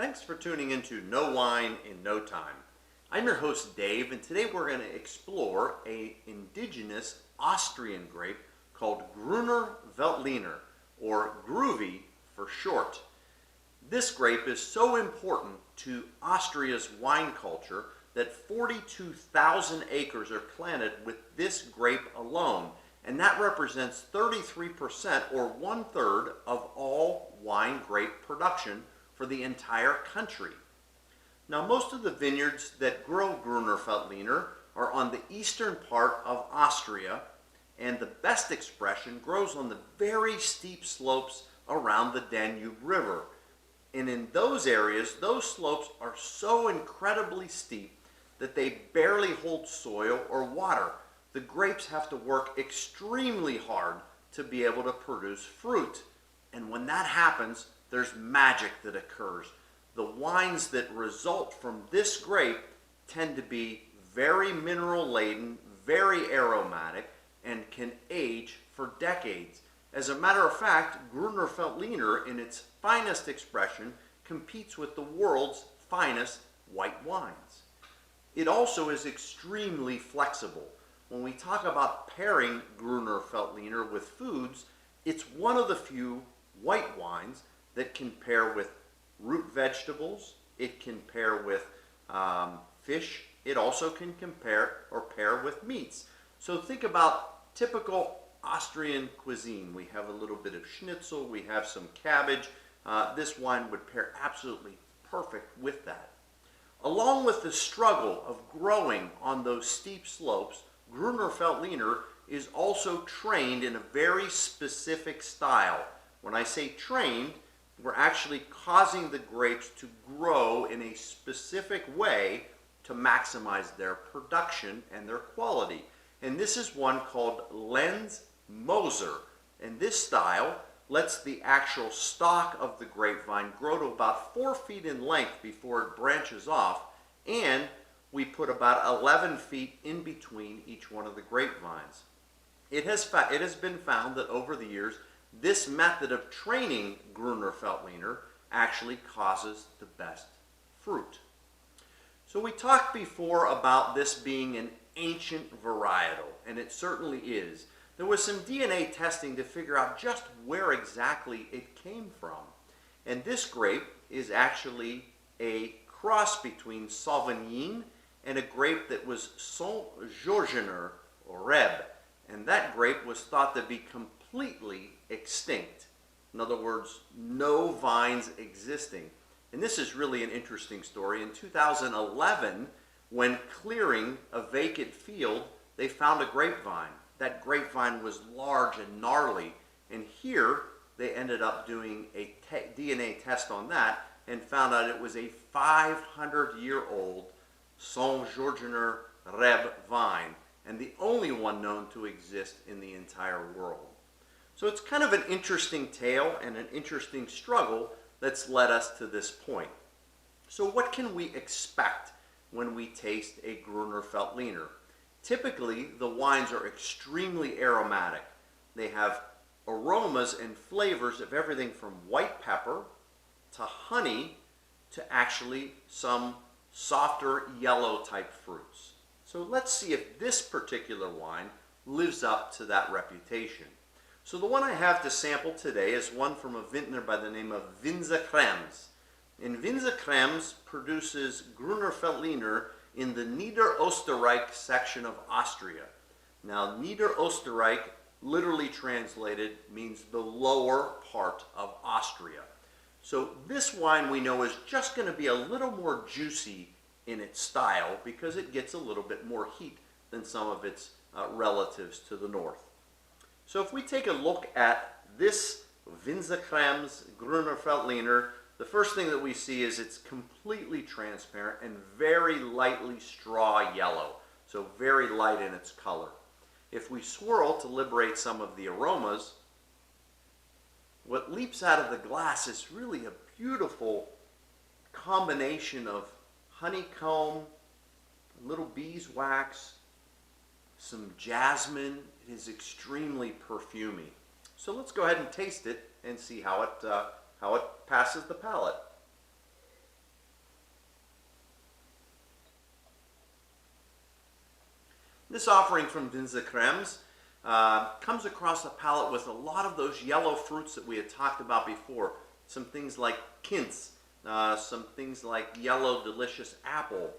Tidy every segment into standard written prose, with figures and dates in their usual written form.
Thanks for tuning into No Wine in No Time. I'm your host Dave, and today we're going to explore an indigenous Austrian grape called Gruner Veltliner, or Groovy for short. This grape is so important to Austria's wine culture that 42,000 acres are planted with this grape alone, and that represents 33% or 1/3 of all wine grape production for the entire country. Now, most of the vineyards that grow Gruner Veltliner are on the eastern part of Austria, and the best expression grows on the very steep slopes around the Danube River. And in those areas, those slopes are so incredibly steep that they barely hold soil or water. The grapes have to work extremely hard to be able to produce fruit. And when that happens, there's magic that occurs. The wines that result from this grape tend to be very mineral laden, very aromatic, and can age for decades. As a matter of fact, Gruner Veltliner, in its finest expression, competes with the world's finest white wines. It also is extremely flexible. When we talk about pairing Gruner Veltliner with foods, it's one of the few white wines that can pair with root vegetables, it can pair with fish, it also can pair with meats. So think about typical Austrian cuisine. We have a little bit of schnitzel, we have some cabbage. This wine would pair absolutely perfect with that. Along with the struggle of growing on those steep slopes, Gruner Veltliner is also trained in a very specific style. When I say trained, we're actually causing the grapes to grow in a specific way to maximize their production and their quality. And this is one called Lenz Moser. And this style lets the actual stalk of the grapevine grow to about 4 feet in length before it branches off, and we put about 11 feet in between each one of the grapevines. It has been found that over the years, this method of training Gruner Veltliner actually causes the best fruit. So we talked before about this being an ancient varietal, and it certainly is. There was some DNA testing to figure out just where exactly it came from. And this grape is actually a cross between Savagnin and a grape that was Georgener or Rebe. And that grape was thought to be completely extinct. In other words, no vines existing. And this is really an interesting story. In 2011, when clearing a vacant field, they found a grapevine. That grapevine was large and gnarly. And here, they ended up doing a DNA test on that and found out it was a 500-year-old Georgener Rebe vine, and the only one known to exist in the entire world. So it's kind of an interesting tale and an interesting struggle that's led us to this point. So what can we expect when we taste a Gruner Veltliner? Typically, the wines are extremely aromatic. They have aromas and flavors of everything from white pepper to honey to actually some softer yellow type fruits. So let's see if this particular wine lives up to that reputation. So the one I have to sample today is one from a vintner by the name of Winzer-Krems. And Winzer-Krems produces Gruner Veltliner in the Niederosterrich section of Austria. Now, Niederosterrich, literally translated, means the lower part of Austria. So this wine we know is just going to be a little more juicy in its style because it gets a little bit more heat than some of its relatives to the north. So if we take a look at this Winzer-Krems Gruner Veltliner, the first thing that we see is it's completely transparent and very lightly straw yellow, so very light in its color. If we swirl to liberate some of the aromas, what leaps out of the glass is really a beautiful combination of honeycomb, little beeswax, some jasmine. It is extremely perfumey. So let's go ahead and taste it and see how it passes the palate. This offering from Winzerkrems comes across a palate with a lot of those yellow fruits that we had talked about before. Some things like quince, some things like yellow delicious apple,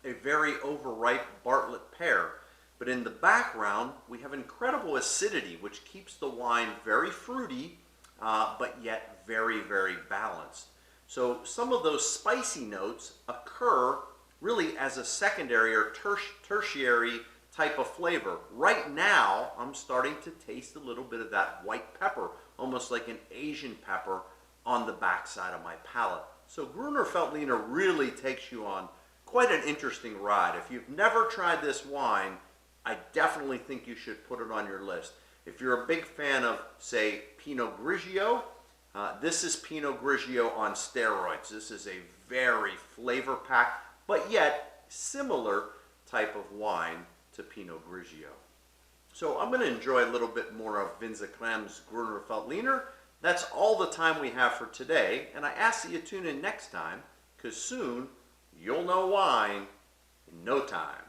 a very overripe Bartlett pear. But in the background, we have incredible acidity, which keeps the wine very fruity, but yet very, very balanced. So some of those spicy notes occur really as a secondary or tertiary type of flavor. Right now, I'm starting to taste a little bit of that white pepper, almost like an Asian pepper on the backside of my palate. So Gruner Veltliner really takes you on quite an interesting ride. If you've never tried this wine, I definitely think you should put it on your list. If you're a big fan of, say, Pinot Grigio, this is Pinot Grigio on steroids. This is a very flavor-packed, but yet similar type of wine to Pinot Grigio. So I'm going to enjoy a little bit more of Winzerkrems Gruner Veltliner. That's all the time we have for today, and I ask that you tune in next time, because soon you'll know wine in no time.